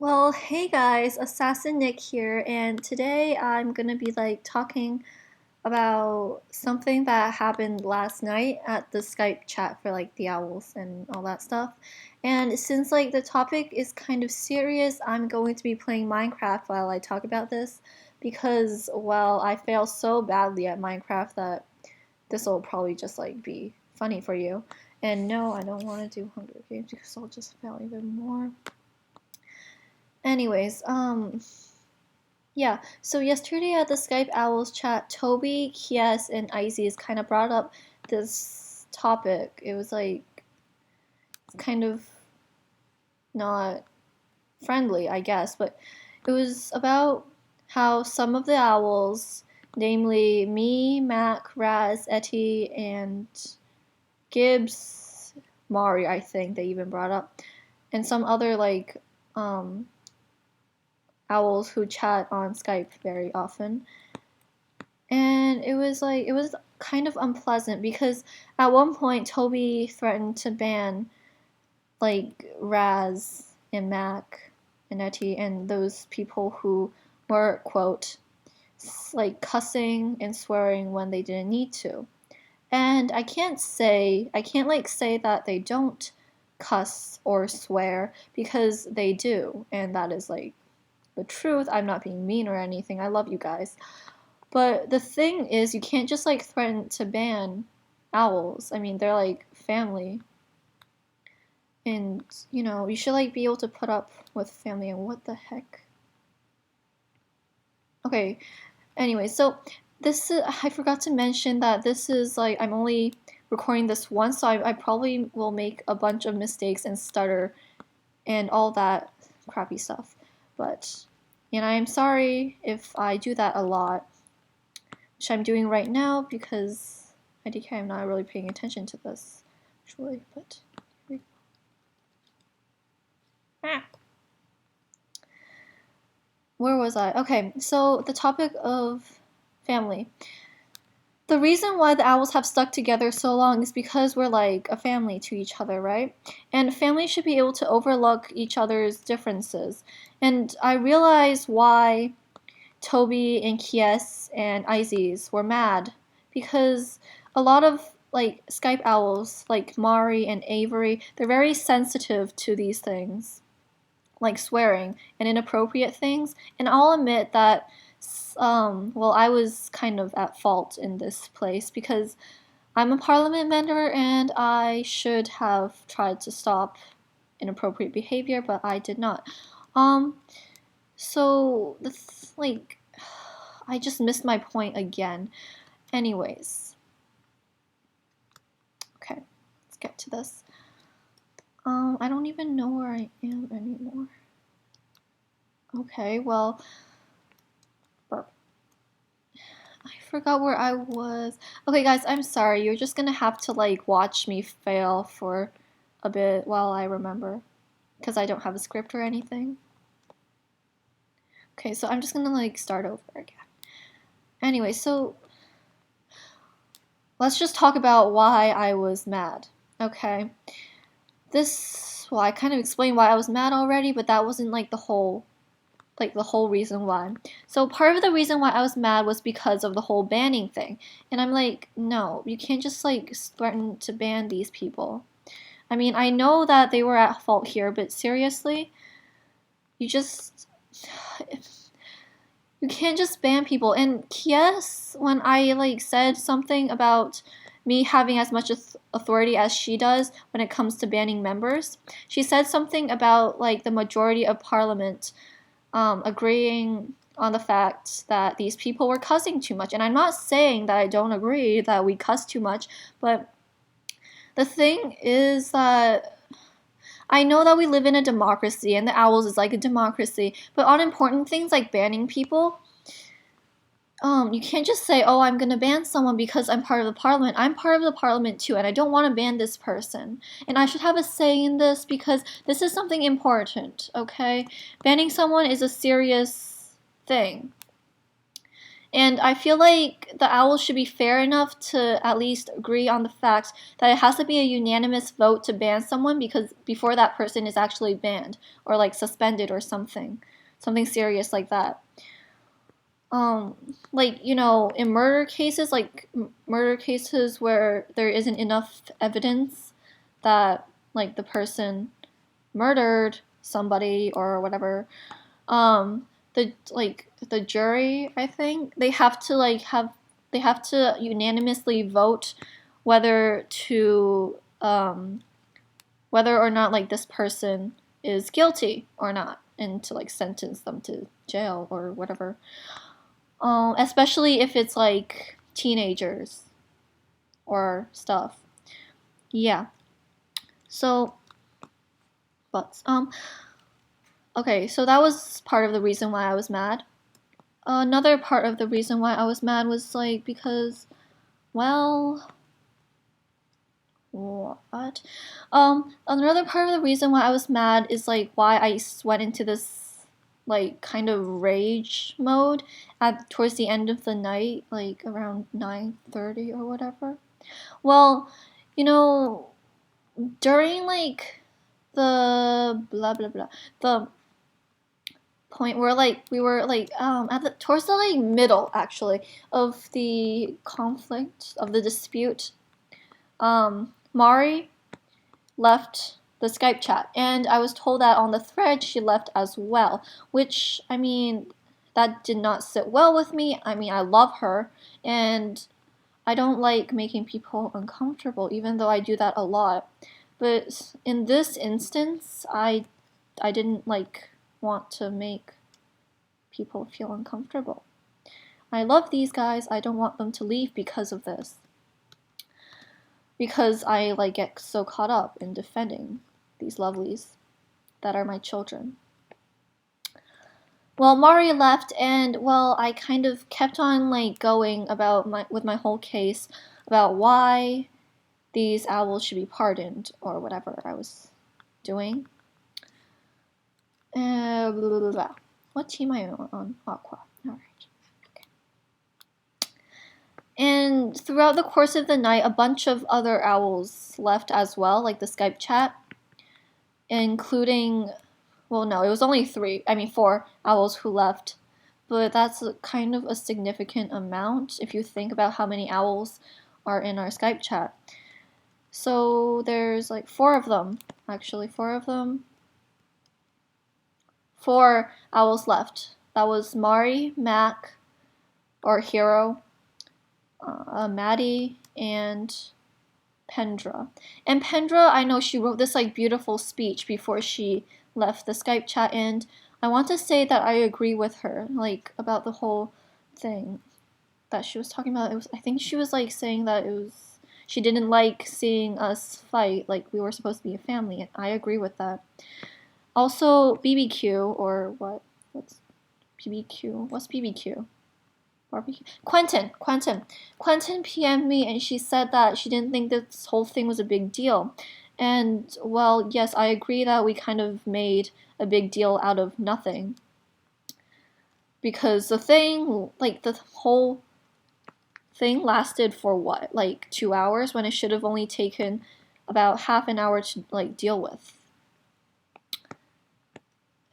Well, hey guys, Assassin Nick here, and today I'm gonna be talking about something that happened last night at the Skype chat for the owls and all that stuff. And since the topic is kind of serious, I'm going to be playing Minecraft while I talk about this because, well, I fail so badly at Minecraft that this will probably just be funny for you. And no, I don't want to do Hunger Games because I'll just fail even more. Anyways, yeah, so yesterday at the Skype Owls chat, Toby, Kies, and Ices kind of brought up this topic. It was kind of not friendly, I guess, but it was about how some of the owls, namely me, Mac, Raz, Etty, and Gibbs, Mari, I think they even brought up, and some other um, owls who chat on Skype very often. And it was kind of unpleasant because at one point Toby threatened to ban Raz and Mac and Etty and those people who were quote cussing and swearing when they didn't need to. And I can't say that they don't cuss or swear because they do, and that is the truth. I'm not being mean or anything. I love you guys. But the thing is, you can't just threaten to ban owls. I mean, they're family. And, you should be able to put up with family and what the heck? Okay, anyway, so I forgot to mention that this is I'm only recording this once, so I probably will make a bunch of mistakes and stutter and all that crappy stuff. But, and I am sorry if I do that a lot, which I'm doing right now because IDK, I'm not really paying attention to this, actually, but ah. Where was I? Okay, so the topic of family. The reason why the owls have stuck together so long is because we're like a family to each other, right? And families should be able to overlook each other's differences. And I realize why Toby and Kies and Isis were mad because a lot of Skype owls like Mari and Avery, they're very sensitive to these things, like swearing and inappropriate things. And I'll admit that well, I was kind of at fault in this place because I'm a parliament member and I should have tried to stop inappropriate behavior, but I did not. Um so I just missed my point again. Anyways, okay, let's get to this. I don't even know where I am anymore. Okay, well, I forgot where I was. Okay, guys, I'm sorry. You're just gonna have to watch me fail for a bit while I remember, because I don't have a script or anything. Okay, so I'm just gonna start over again. Anyway, so let's just talk about why I was mad. Okay, well, I kind of explained why I was mad already, but that wasn't the whole reason why. So part of the reason why I was mad was because of the whole banning thing. And I'm like, no, you can't just threaten to ban these people. I mean, I know that they were at fault here, but seriously, you just you can't just ban people. And Kies, when I said something about me having as much authority as she does when it comes to banning members, she said something about the majority of parliament agreeing on the fact that these people were cussing too much. And I'm not saying that I don't agree that we cuss too much, but the thing is that I know that we live in a democracy and the Owls is like a democracy, but on important things like banning people, you can't just say, oh, I'm gonna ban someone because I'm part of the parliament. I'm part of the parliament too, and I don't want to ban this person. And I should have a say in this because this is something important, okay? Banning someone is a serious thing. And I feel like the owls should be fair enough to at least agree on the fact that it has to be a unanimous vote to ban someone because before that person is actually banned or like suspended or something serious like that. Like, you know, in murder cases, like murder cases where there isn't enough evidence that like the person murdered somebody or whatever, the jury, I think they have to they have to unanimously vote whether to whether or not like this person is guilty or not, and to like sentence them to jail or whatever. Especially if it's like teenagers or stuff. Yeah. So, but okay, so that was part of the reason why I was mad. Another part of the reason why I was mad was like because, well, what? Another part of the reason why I was mad is like why I went into this like kind of rage mode at towards the end of the night, like around 9:30 or whatever. Well, you know, during like the blah blah blah the point where like we were like at the towards the like middle actually of the conflict of the dispute, Mari left the Skype chat, and I was told that on the thread she left as well, which I mean that did not sit well with me. I mean I love her and I don't like making people uncomfortable, even though I do that a lot. But in this instance, I didn't like want to make people feel uncomfortable. I love these guys. I don't want them to leave because of this. Because I like get so caught up in defending these lovelies that are my children. Well, Mari left, and well, I kind of kept on like going about my whole case about why these owls should be pardoned or whatever I was doing. Blah, blah, blah. What team am I on? Aqua. Alright. Okay. And throughout the course of the night, a bunch of other owls left as well, like the Skype chat, including, well, no, it was only 4 owls who left, but that's kind of a significant amount if you think about how many owls are in our Skype chat. So there's like 4 of them, actually, 4 of them. 4 owls left. That was Mari, Mac, or Hero, Maddie, and Pendra. And Pendra, I know she wrote this like beautiful speech before she left the Skype chat, and I want to say that I agree with her, like about the whole thing that she was talking about. It was, I think she was like saying that it was she didn't like seeing us fight, like we were supposed to be a family, and I agree with that. Also, BBQ or what? What's BBQ? What's BBQ? Barbecue. Quentin PM'd me and she said that she didn't think this whole thing was a big deal. And well, yes, I agree that we kind of made a big deal out of nothing. Because the thing, like the whole thing lasted for what? Like 2 hours when it should have only taken about half an hour to like deal with.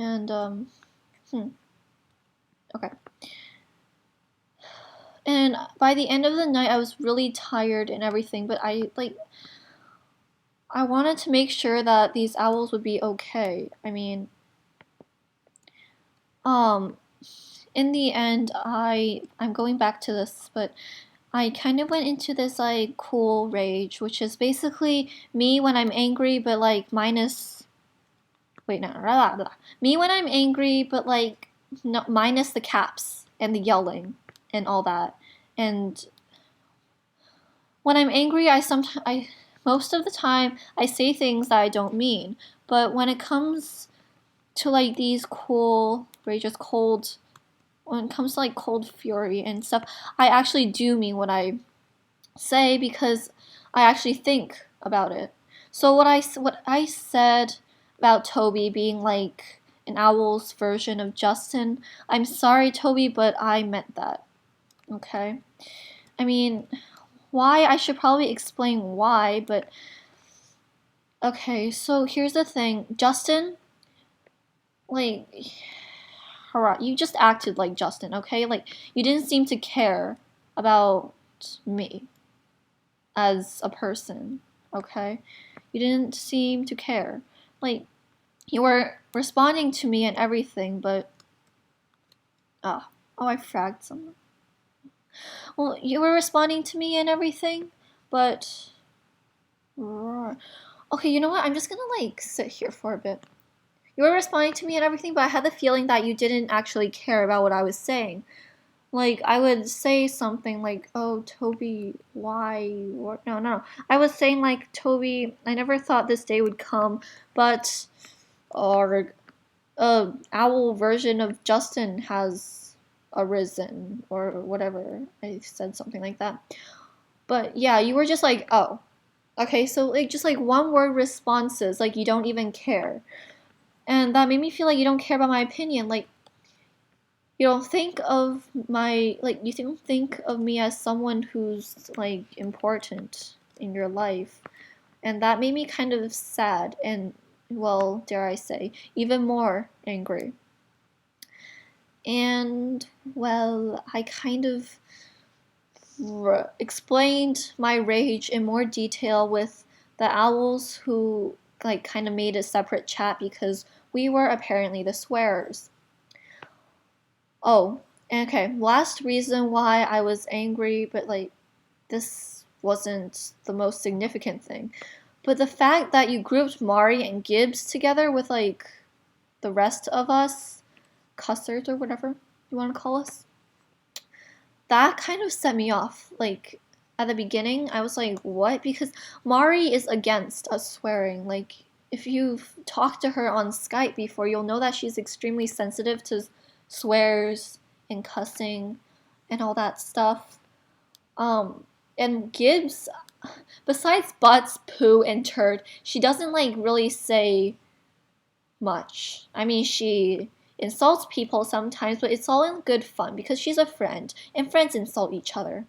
And okay. And by the end of the night, I was really tired and everything, but I wanted to make sure that these owls would be okay. I mean, in the end, I'm going back to this, but I kind of went into this like cool rage, which is basically me when I'm angry, but like minus. Wait, no, blah, blah. Me when I'm angry, but like no, minus the caps and the yelling and all that. And when I'm angry, I most of the time I say things that I don't mean. But when it comes to like these cool, rageous, cold, when it comes to like cold fury and stuff, I actually do mean what I say because I actually think about it. So what I said about Toby being like an owl's version of Justin, I'm sorry, Toby, but I meant that. okay? I mean, why? I should probably explain why, but okay, so here's the thing. Justin, like, alright, you just acted like Justin, okay? Like, you didn't seem to care about me as a person, okay? You didn't seem to care. Like, you were responding to me and everything, but oh, I fragged someone. Well, you were responding to me and everything, but okay, you know what? I'm just gonna like sit here for a bit. You were responding to me and everything, but I had the feeling that you didn't actually care about what I was saying. Like, I would say something like, oh, Toby, why? Or, no. I was saying, like, Toby, I never thought this day would come, but our owl version of Justin has arisen, or whatever. I said something like that. But yeah, you were just like, oh. Okay, so like just like one word responses, like you don't even care. And that made me feel like you don't care about my opinion. Like you don't think of you don't think of me as someone who's like important in your life. And that made me kind of sad and, well, dare I say, even more angry. And well, I kind of explained my rage in more detail with the owls, who like kind of made a separate chat because we were apparently the swearers. Oh, okay, last reason why I was angry, but like this wasn't the most significant thing. But the fact that you grouped Mari and Gibbs together with like the rest of us, custards or whatever you want to call us, that kind of set me off. Like at the beginning, I was like, what? Because Mari is against us swearing. Like if you've talked to her on Skype before, you'll know that she's extremely sensitive to swears and cussing and all that stuff. And Gibbs, besides butts, poo, and turd, she doesn't like really say much. I mean, she insults people sometimes, but it's all in good fun because she's a friend, and friends insult each other.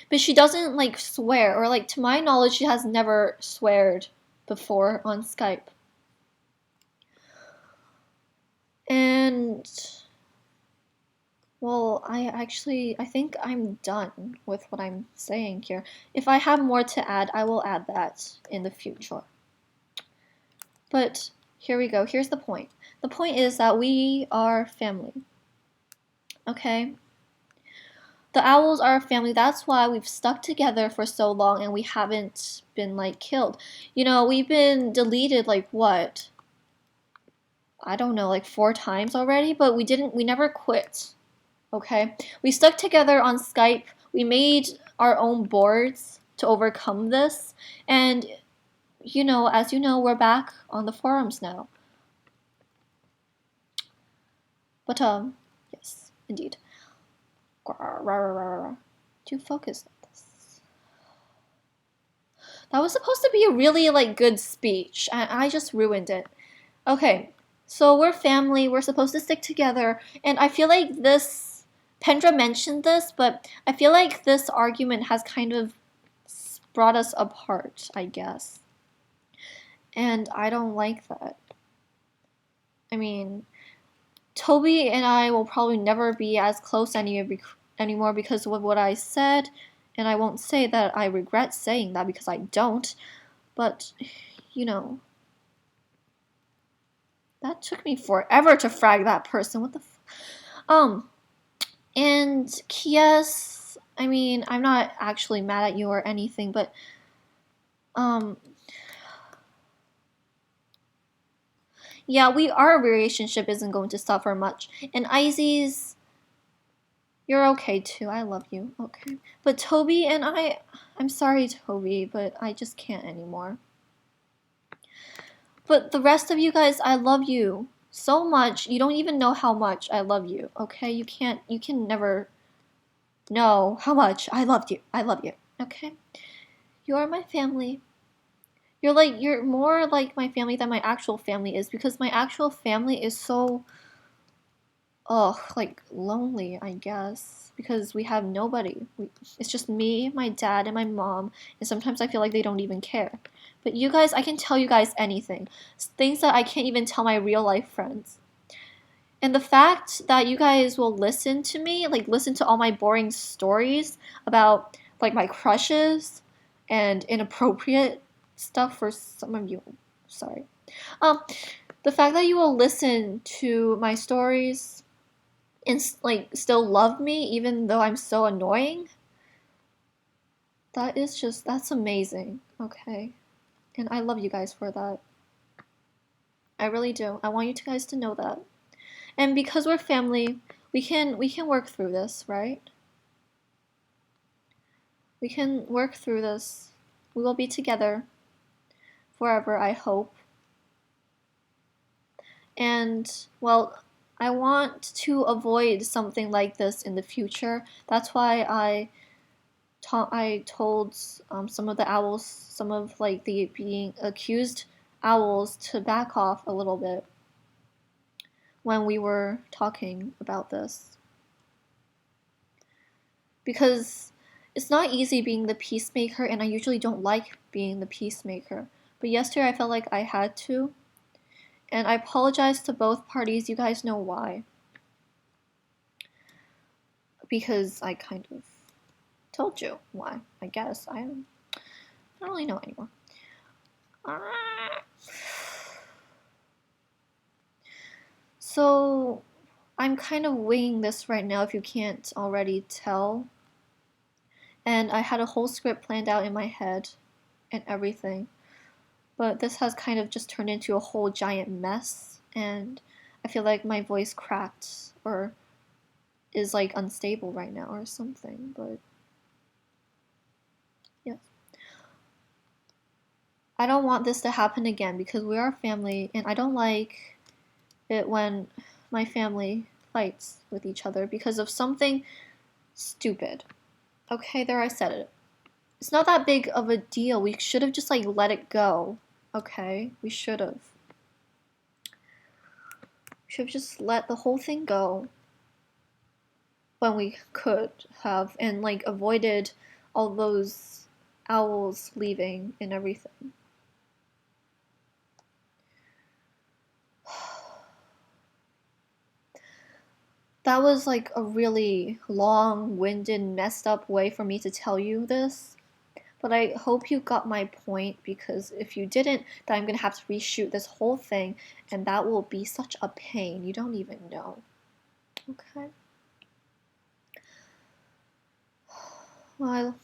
But she doesn't like swear, or like to my knowledge, she has never sweared before on Skype. And well, I think I'm done with what I'm saying here. If I have more to add, I will add that in the future. But here we go. Here's the point. The point is that we are family. Okay? The owls are a family. That's why we've stuck together for so long and we haven't been like killed. You know, we've been deleted like what? I don't know, like 4 times already, but we never quit. Okay? We stuck together on Skype. We made our own boards to overcome this. And you know, as you know, we're back on the forums now. But yes, indeed. Do focus on this. That was supposed to be a really like good speech. I just ruined it. Okay, so we're family. We're supposed to stick together, and I feel like this. Pendra mentioned this, but I feel like this argument has kind of brought us apart, I guess. And I don't like that. I mean, Toby and I will probably never be as close anymore because of what I said, and I won't say that I regret saying that because I don't, but, you know, that took me forever to frag that person. What the and Kies, I mean, I'm not actually mad at you or anything, but, yeah, our relationship isn't going to suffer much, and Izzy's, you're okay too. I love you. Okay. But Toby and I'm sorry, Toby, but I just can't anymore. But the rest of you guys, I love you so much. You don't even know how much I love you. Okay? You can never know how much I loved you. I love you. Okay? You are my family. You're more like my family than my actual family is because my actual family is so like lonely, I guess, because we have nobody. It's just me, my dad, and my mom, and sometimes I feel like they don't even care. But you guys, I can tell you guys anything, things that I can't even tell my real life friends. And the fact that you guys will listen to me, like listen to all my boring stories about like my crushes and inappropriate stuff for some of you. Sorry. Um, the fact that you will listen to my stories and like still love me even though I'm so annoying, that's amazing. Okay. And I love you guys for that. I really do. I want you guys to know that. And because we're family, we can work through this, right? We can work through this. We will be together forever, I hope. And well, I want to avoid something like this in the future. That's why I told some of the owls, some of like the being accused owls, to back off a little bit when we were talking about this. Because it's not easy being the peacemaker, and I usually don't like being the peacemaker. But yesterday I felt like I had to, and I apologize to both parties. You guys know why. Because I kind of told you why, I guess. I don't really know anymore. So, I'm kind of winging this right now if you can't already tell. And I had a whole script planned out in my head and everything. But this has kind of just turned into a whole giant mess. And I feel like my voice cracked or is like unstable right now or something. But yeah. I don't want this to happen again because we are a family and I don't like it when my family fights with each other because of something stupid. Okay, there I said it. It's not that big of a deal. We should have just like let it go. Okay, we should have. Should have just let the whole thing go when we could have and like avoided all those owls leaving and everything. That was like a really long-winded, messed up way for me to tell you this. But I hope you got my point because if you didn't, then I'm gonna have to reshoot this whole thing and that will be such a pain. You don't even know. Okay. Well,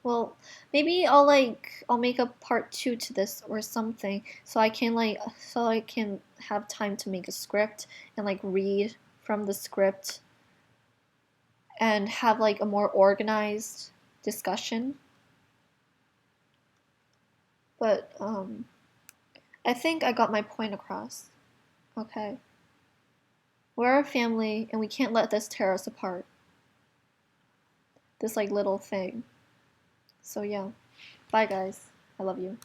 well, maybe I'll make a part 2 to this or something so I can have time to make a script and like read from the script and have like a more organized discussion. But I think I got my point across. Okay. We're a family and we can't let this tear us apart. This like little thing. So yeah. Bye guys. I love you.